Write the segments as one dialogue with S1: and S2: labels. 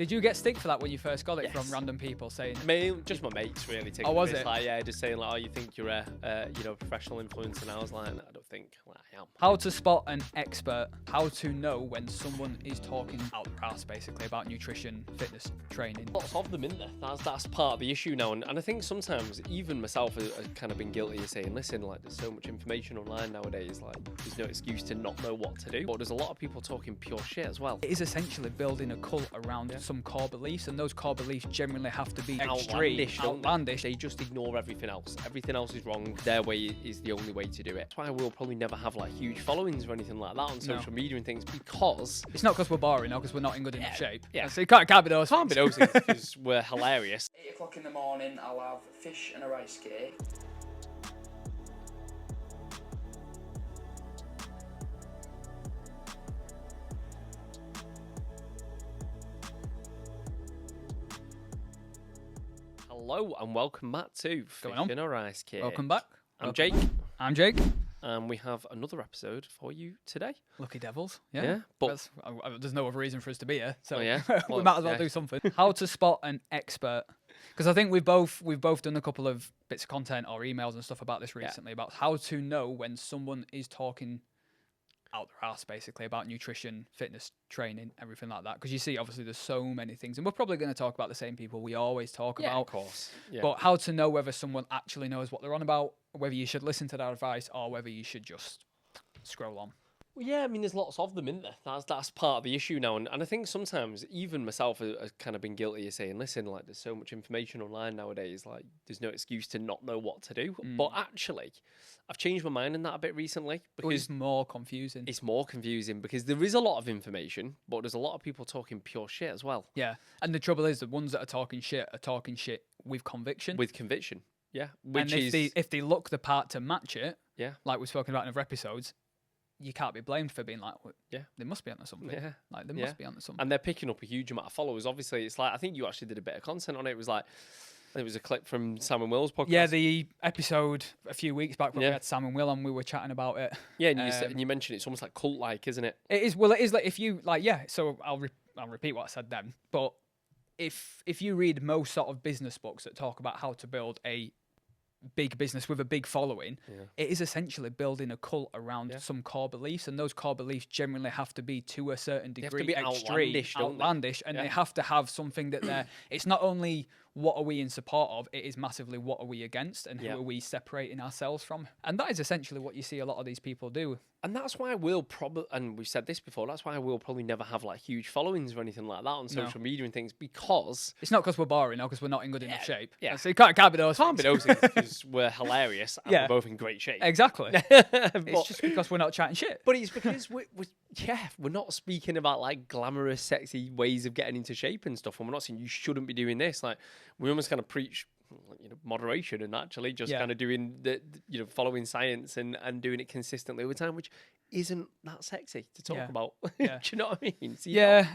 S1: Did you get stick for that when you first got it
S2: Yes.
S1: from random people saying?
S2: Just my mates really.
S1: Oh, was
S2: this,
S1: it?
S2: Like, yeah, just saying like, oh, you think you're a professional influencer? And I was like, I don't think I am.
S1: How to spot an expert. How to know when someone is talking out the ass, basically, about nutrition, fitness, training.
S2: Lots of them in there. That's part of the issue now, and I think sometimes even myself has kind of been guilty of saying, listen, like there's so much information online nowadays, like there's no excuse to not know what to do. But there's a lot of people talking pure shit as well.
S1: It is essentially building a cult around some core beliefs, and those core beliefs generally have to be
S2: Outlandish.
S1: outlandish.
S2: They just ignore everything else. Everything else is wrong. Their way is the only way to do it. That's why we'll probably never have like huge followings or anything like that on social media and things, because
S1: It's not because we're boring, or because we're not in good enough shape.
S2: Yeah.
S1: So it can't be those.
S2: can't be those things because we're hilarious.
S3: 8 o'clock in the morning, I'll have fish and a rice cake.
S2: Hello and welcome back to Fish
S1: Going on?
S2: and a Rice Cake.
S1: Welcome back.
S2: I'm Jake,
S1: I'm Jake.
S2: and we have another episode for you today.
S1: Lucky devils.
S2: Yeah, but
S1: there's no other reason for us to be here, so
S2: Oh, yeah?
S1: we
S2: Well,
S1: might as well
S2: yeah.
S1: do something. How to spot an expert? Because I think we've both done a couple of bits of content or emails and stuff about this recently, about how to know when someone is talking out their ass, basically, about nutrition, fitness, training, everything like that. Because you see, obviously, there's so many things, and we're probably going to talk about the same people we always talk about.
S2: of course. Yeah.
S1: But how to know whether someone actually knows what they're on about, whether you should listen to their advice, or whether you should just scroll on.
S2: Well, yeah, I mean, there's lots of them in there. That's part of the issue now, and I think sometimes even myself has kind of been guilty of saying, listen, like there's so much information online nowadays, like there's no excuse to not know what to do. But actually, I've changed my mind on that a bit recently because
S1: It's more confusing.
S2: it's more confusing because there is a lot of information, but there's a lot of people talking pure shit as well.
S1: Yeah, and the trouble is the ones that are talking shit with conviction.
S2: With conviction, yeah.
S1: And if they look the part to match it,
S2: Yeah.
S1: like we've spoken about in other episodes, you can't be blamed for being like, well,
S2: Yeah.
S1: they must be onto something.
S2: Yeah.
S1: Like they
S2: Yeah.
S1: must be onto something.
S2: And they're picking up a huge amount of followers. Obviously, it's like, I think you actually did a bit of content on it. It was like, it was a clip from Sam and Will's podcast.
S1: Yeah, the episode a few weeks back when we
S2: Yeah.
S1: had Sam and Will and we were chatting about it.
S2: Yeah, and and you mentioned it's almost like cult-like, isn't it?
S1: It is. Well, it is like if you like, yeah. So I'll repeat what I said then. But if you read most sort of business books that talk about how to build a big business with a big following, it is essentially building a cult around some core beliefs, and those core beliefs generally have to be to a certain degree
S2: be outlandish, don't they?
S1: outlandish, and they have to have something that they're. It's not only what are we in support of, it is massively what are we against, and who are we separating ourselves from, and that is essentially what you see a lot of these people do.
S2: And that's why we'll probably, and we've said this before, that's why we'll probably never have like huge followings or anything like that on social media and things, because
S1: It's not because we're boring or because we're not in good enough shape.
S2: yeah.
S1: So it can't be those.
S2: can't be
S1: things.
S2: those things because we're hilarious and
S1: Yeah.
S2: we're both in great shape.
S1: Exactly.
S2: But-
S1: It's just because we're not chatting shit.
S2: But it's because we're not speaking about like glamorous, sexy ways of getting into shape and stuff. And we're not saying you shouldn't be doing this. Like we almost kind of preach, moderation and actually just kind of doing the following science and doing it consistently over time, which isn't that sexy to talk about.
S1: Yeah.
S2: Do you know what I mean? So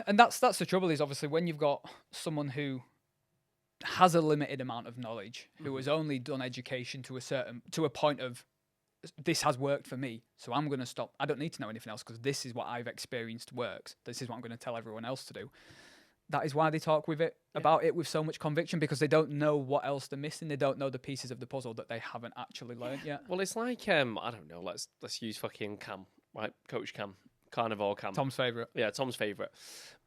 S1: And that's the trouble is obviously when you've got someone who has a limited amount of knowledge, who has only done education to a point of this has worked for me, so I'm going to stop. I don't need to know anything else because this is what I've experienced works. This is what I'm going to tell everyone else to do. That is why they talk about it with so much conviction, because they don't know what else they're missing. They don't know the pieces of the puzzle that they haven't actually learned yet.
S2: Well, it's like I don't know. Let's use fucking Cam, right? Coach Cam, Carnivore Cam.
S1: Tom's favourite.
S2: Yeah, Tom's favourite.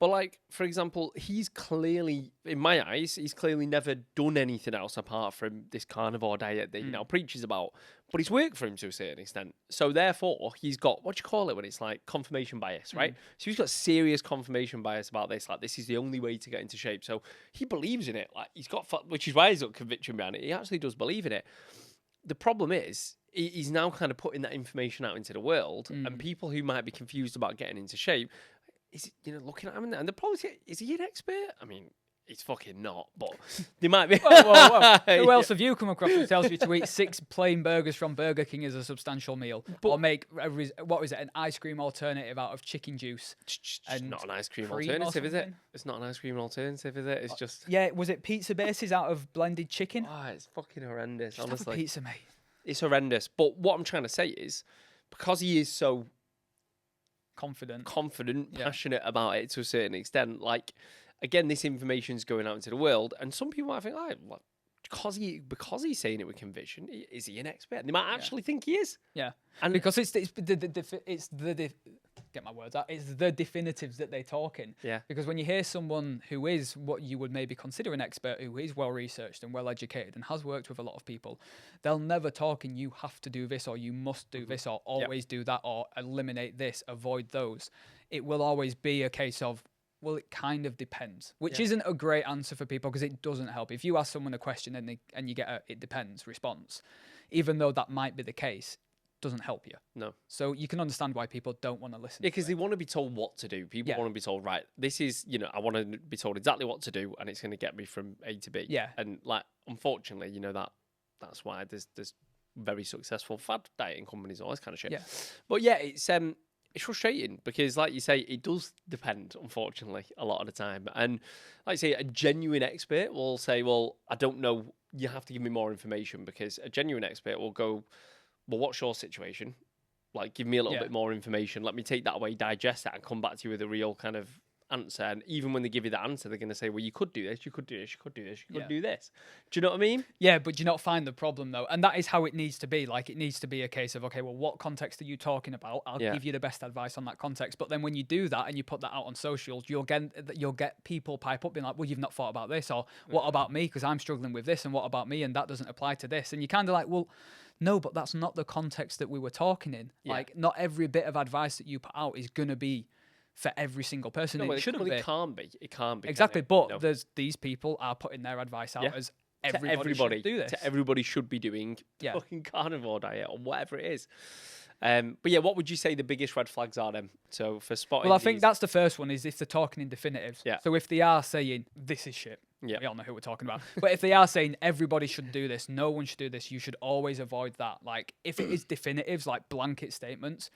S2: But like, for example, he's clearly, in my eyes, he's clearly never done anything else apart from this carnivore diet that he now preaches about. But it's worked for him to a certain extent. So therefore, he's got, what do you call it when it's like confirmation bias, right? So he's got serious confirmation bias about this. Like, this is the only way to get into shape. So he believes in it. Like, he's got, which is why he's got conviction behind it. He actually does believe in it. The problem is, he's now kind of putting that information out into the world, and people who might be confused about getting into shape, is looking at him and they're probably saying, is he an expert? I mean, he's fucking not, but they might be.
S1: Whoa. Who else have you come across who tells you to eat 6 plain burgers from Burger King as a substantial meal, or make an ice cream alternative out of chicken juice?
S2: It's not an ice cream
S1: cream or
S2: alternative, is it?
S1: something?
S2: It's not an ice cream alternative, is it? It's just.
S1: Yeah, was it pizza bases out of blended chicken?
S2: Oh, it's fucking horrendous,
S1: Just have a
S2: honestly.
S1: pizza, mate.
S2: It's horrendous. But what I'm trying to say is, because he is so
S1: Confident,
S2: passionate about it to a certain extent, like, again, this information's going out into the world, and some people might think, oh, well, because he's saying it with conviction, is he an expert? And they might actually think he is.
S1: Yeah,
S2: And
S1: because it's get my words out. It's the definitives that they talk in.
S2: Yeah.
S1: Because when you hear someone who is what you would maybe consider an expert, who is well researched and well educated and has worked with a lot of people, they'll never talk in you have to do this or you must do this or always do that or eliminate this, avoid those. It will always be a case of, well, it kind of depends, which isn't a great answer for people because it doesn't help. If you ask someone a question and you get a "it depends" response, even though that might be the case, doesn't help you.
S2: No.
S1: So you can understand why people don't want to listen.
S2: Yeah, because they want to be told what to do. People want to be told, right, this is, I want to be told exactly what to do, and it's going to get me from A to B.
S1: Yeah.
S2: And like, unfortunately, that's why there's very successful fad dieting companies, all this kind of shit.
S1: Yeah.
S2: But yeah, it's frustrating because, like you say, it does depend, unfortunately, a lot of the time. And like I say, a genuine expert will say, well, I don't know, you have to give me more information, because a genuine expert will go, well, what's your situation? Like, give me a little bit more information. Let me take that away, digest that, and come back to you with a real kind of answer. And even when they give you that answer, they're going to say, well, you could do this, you could do this, you could do this, you could do this. Do you know what I mean?
S1: Yeah, but do you not find the problem, though? And that is how it needs to be. Like, it needs to be a case of, okay, well, what context are you talking about? I'll give you the best advice on that context. But then when you do that and you put that out on socials, you'll get people pipe up being like, well, you've not thought about this, or what about me? Because I'm struggling with this, and what about me? And that doesn't apply to this. And you're kind of like, well, no, but that's not the context that we were talking in. Yeah. Like, not every bit of advice that you put out is going to be for every single person.
S2: No,
S1: it shouldn't be.
S2: It can't be. It can't be.
S1: Exactly. But there's these people are putting their advice out as everybody should do this.
S2: Everybody should be doing fucking carnivore diet or whatever it is. But yeah, what would you say the biggest red flags are then? So for spotting,
S1: well, I think that's the first one, is if they're talking in definitives.
S2: Yeah.
S1: So if they are saying this is shit, we all know who we're talking about. But if they are saying everybody should do this, no one should do this, you should always avoid that. Like, if it is definitives, like blanket statements,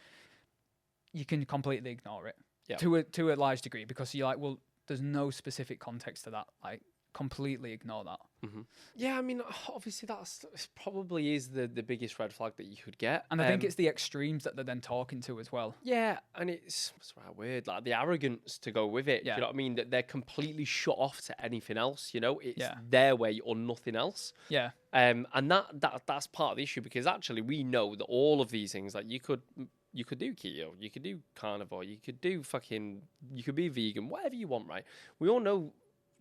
S1: you can completely ignore it to a large degree, because you're like, well, there's no specific context to that. Like, completely ignore that.
S2: Mm-hmm. Yeah, I mean, obviously that's probably is the biggest red flag that you could get.
S1: And I think it's the extremes that they're then talking to as well.
S2: Yeah, and it's the right word, like the arrogance to go with it. Yeah. You know what I mean? That they're completely shut off to anything else. It's their way or nothing else.
S1: Yeah.
S2: And that's part of the issue, because actually we know that all of these things, like you could do keto, you could do carnivore, you could be vegan, whatever you want, right? We all know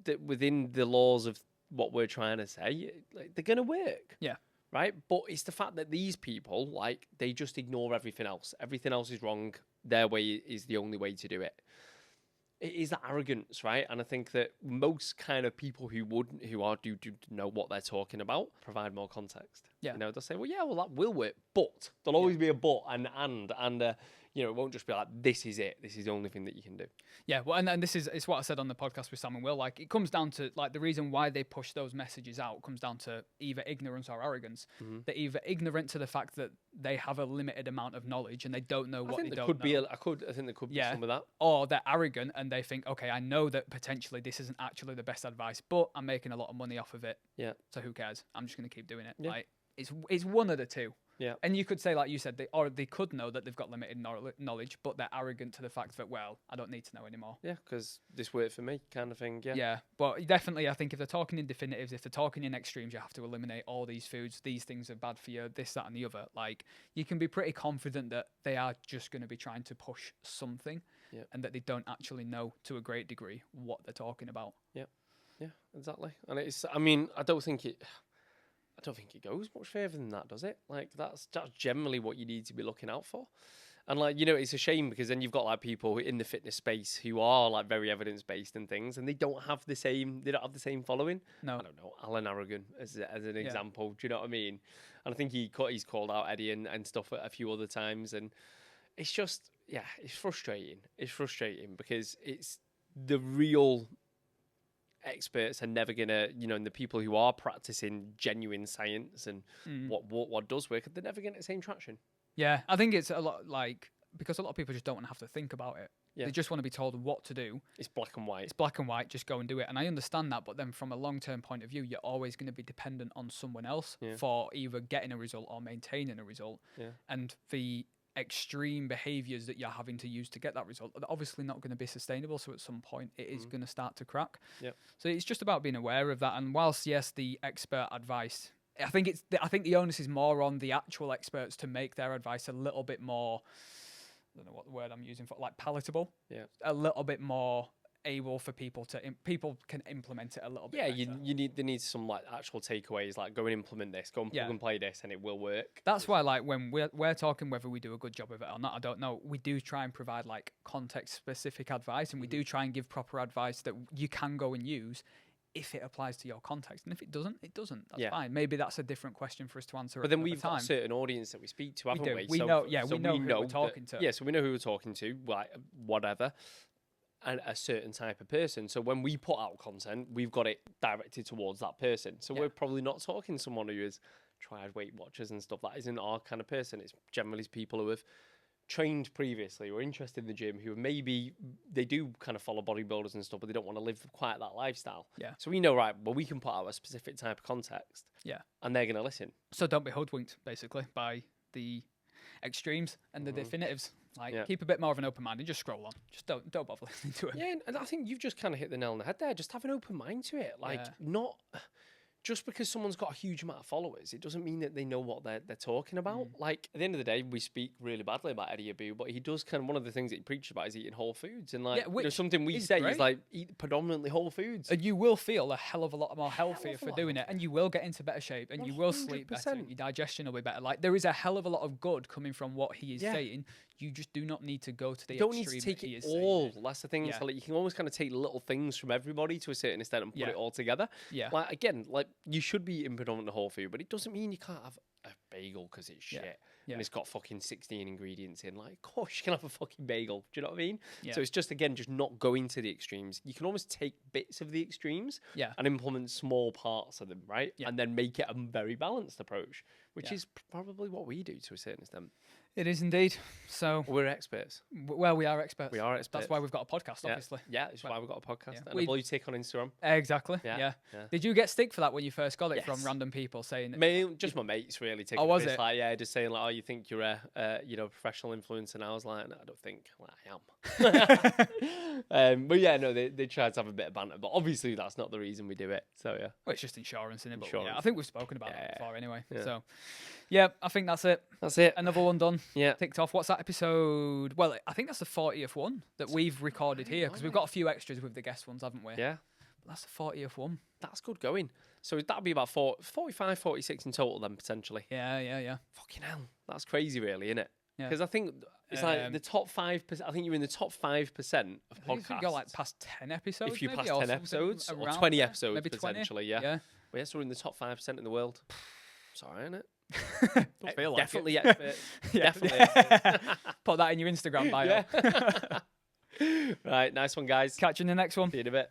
S2: that within the laws of what we're trying to say, like, they're going to work.
S1: Yeah.
S2: Right? But it's the fact that these people, like, they just ignore everything else. Everything else is wrong. Their way is the only way to do it. It is that arrogance, right? And I think that most kind of people who do know what they're talking about provide more context.
S1: Yeah.
S2: They'll say, well, that will work, but there'll always be a but and it won't just be like, this is it. This is the only thing that you can do. Yeah,
S1: well, and this is it's what I said on the podcast with Sam and Will. Like, it comes down to, like, the reason why they push those messages out comes down to either ignorance or arrogance. Mm-hmm. They're either ignorant to the fact that they have a limited amount of knowledge and they don't know what they don't know. I think there could be some of that. Or they're arrogant and they think, okay, I know that potentially this isn't actually the best advice, but I'm making a lot of money off of it. Yeah. So who cares? I'm just going to keep doing it. Yeah. Like, it's one of the two. Yeah. And you could say, like you said, they could know that they've got limited knowledge, but they're arrogant to the fact that, well, I don't need to know anymore. Yeah, because this worked for me, kind of thing. Yeah. Yeah. But definitely, I think if they're talking in definitives, if they're talking in extremes, you have to eliminate all these foods. These things are bad for you, this, that, and the other. Like, you can be pretty confident that they are just going to be trying to push something, and that they don't actually know to a great degree what they're talking about. Yeah. Yeah, exactly. And I don't think it goes much further than that, does it? Like, that's generally what you need to be looking out for. And, like, it's a shame, because then you've got, like, people in the fitness space who are, like, very evidence-based and things, and they don't have the same following. No. I don't know, Alan Aragon as an example. Do you know what I mean? And I think he's called out Eddie and stuff a few other times, and it's just, it's frustrating. It's frustrating because it's the real experts are never gonna, and the people who are practicing genuine science and what does work, they're never getting the same traction. Yeah, I think it's a lot, like, because a lot of people just don't want to have to think about it. Yeah. They just want to be told what to do. It's black and white. It's black and white. Just go and do it. And I understand that, but then from a long-term point of view, you're always going to be dependent on someone else for either getting a result or maintaining a result. Yeah. And extreme behaviors that you're having to use to get that result are obviously not going to be sustainable. So at some point it is going to start to crack.
S2: Yep.
S1: So it's just about being aware of that. And whilst, yes, the expert advice, I think the onus is more on the actual experts to make their advice a little bit more, I don't know what the word I'm using for, like palatable.
S2: Yeah.
S1: A little bit more able for people to people can implement it a little bit
S2: Yeah,
S1: better.
S2: there needs some like actual takeaways, like go and implement this, go and plug and play this, and it will work.
S1: That's why, like, when we're talking whether we do a good job of it or not, I don't know. We do try and provide like context specific advice, and we do try and give proper advice that you can go and use if it applies to your context. And if it doesn't, it doesn't. That's fine. Maybe that's a different question for us to answer.
S2: But then we've got a certain audience that we speak to, haven't we?
S1: We know who we're talking to.
S2: Yeah, so we know who we're talking to, like whatever. And a certain type of person. So when we put out content, we've got it directed towards that person. So we're probably not talking to someone who is triad Weight Watchers and stuff. That isn't our kind of person. It's generally people who have trained previously or interested in the gym, who maybe they do kind of follow bodybuilders and stuff, but they don't want to live quite that lifestyle.
S1: Yeah.
S2: So we know, right, well, we can put out a specific type of context.
S1: Yeah.
S2: And they're going to listen.
S1: So don't be hoodwinked, basically, by the extremes and the definitives. Like, keep a bit more of an open mind and just scroll on. Just don't bother listening to it.
S2: Yeah, and I think you've just kind of hit the nail on the head there. Just have an open mind to it. Like, not just because someone's got a huge amount of followers, it doesn't mean that they know what they're talking about. Like, at the end of the day, we speak really badly about Eddie Abu, but he does kind of, one of the things that he preaches about is eating whole foods. And like, something we say is like, eat predominantly whole foods.
S1: And you will feel a hell of a lot more healthier for doing it. And you will get into better shape and you will sleep better. And your digestion will be better. Like, there is a hell of a lot of good coming from what he is saying. You just do not need to go to the extreme.
S2: You don't need to take it all. That's the thing. So like, you can always kind of take little things from everybody to a certain extent and put it all together.
S1: Yeah.
S2: Like, again, like, you should be eating predominantly whole food, but it doesn't mean you can't have a bagel because it's shit. And it's got fucking 16 ingredients in. Like, of course you can have a fucking bagel. Do you know what I mean? So it's just, again, just not going to the extremes. You can almost take bits of the extremes and implement small parts of them, right? And then make it a very balanced approach, which is probably what we do to a certain extent.
S1: It is indeed. So
S2: we're experts.
S1: Well, we are experts.
S2: We are experts.
S1: That's why we've got a podcast, obviously.
S2: Yeah, that's why we've got a podcast. And a blue tick on Instagram.
S1: Exactly. Yeah. Did you get stick for that when you first got it from random people saying?
S2: Just my mates really taking.
S1: Oh, was it?
S2: Like, just saying like, oh, you think you're a professional influencer? And I was like, no, I don't think. Like, I am. But yeah, no, they tried to have a bit of banter, but obviously that's not the reason we do it. So yeah.
S1: Well, it's just insurance, isn't it?
S2: Insurance.
S1: But I think we've spoken about that before anyway. So yeah, I think that's it.
S2: That's it.
S1: Another one done.
S2: Yeah.
S1: Ticked off. What's that episode? Well, I think that's the 40th one that we've recorded here because we've got a few extras with the guest ones, haven't we?
S2: Yeah.
S1: But that's the 40th one.
S2: That's good going. So that'd be about 45, 46 in total then, potentially.
S1: Yeah.
S2: Fucking hell. That's crazy, really, isn't it?
S1: Yeah.
S2: Because I think it's like the top 5%. I think you're in the top 5% of podcasts.
S1: You go like past 10 episodes.
S2: If you
S1: maybe,
S2: pass 10 episodes or 20 episodes, maybe potentially, 20? Yeah. Well, yes, we're in the top 5% in the world. Sorry, isn't it?
S1: Don't feel like
S2: definitely
S1: it.
S2: Expert. Definitely expert.
S1: Put that in your Instagram bio.
S2: Right, nice one, guys.
S1: Catch you in the next one.
S2: See you in a bit.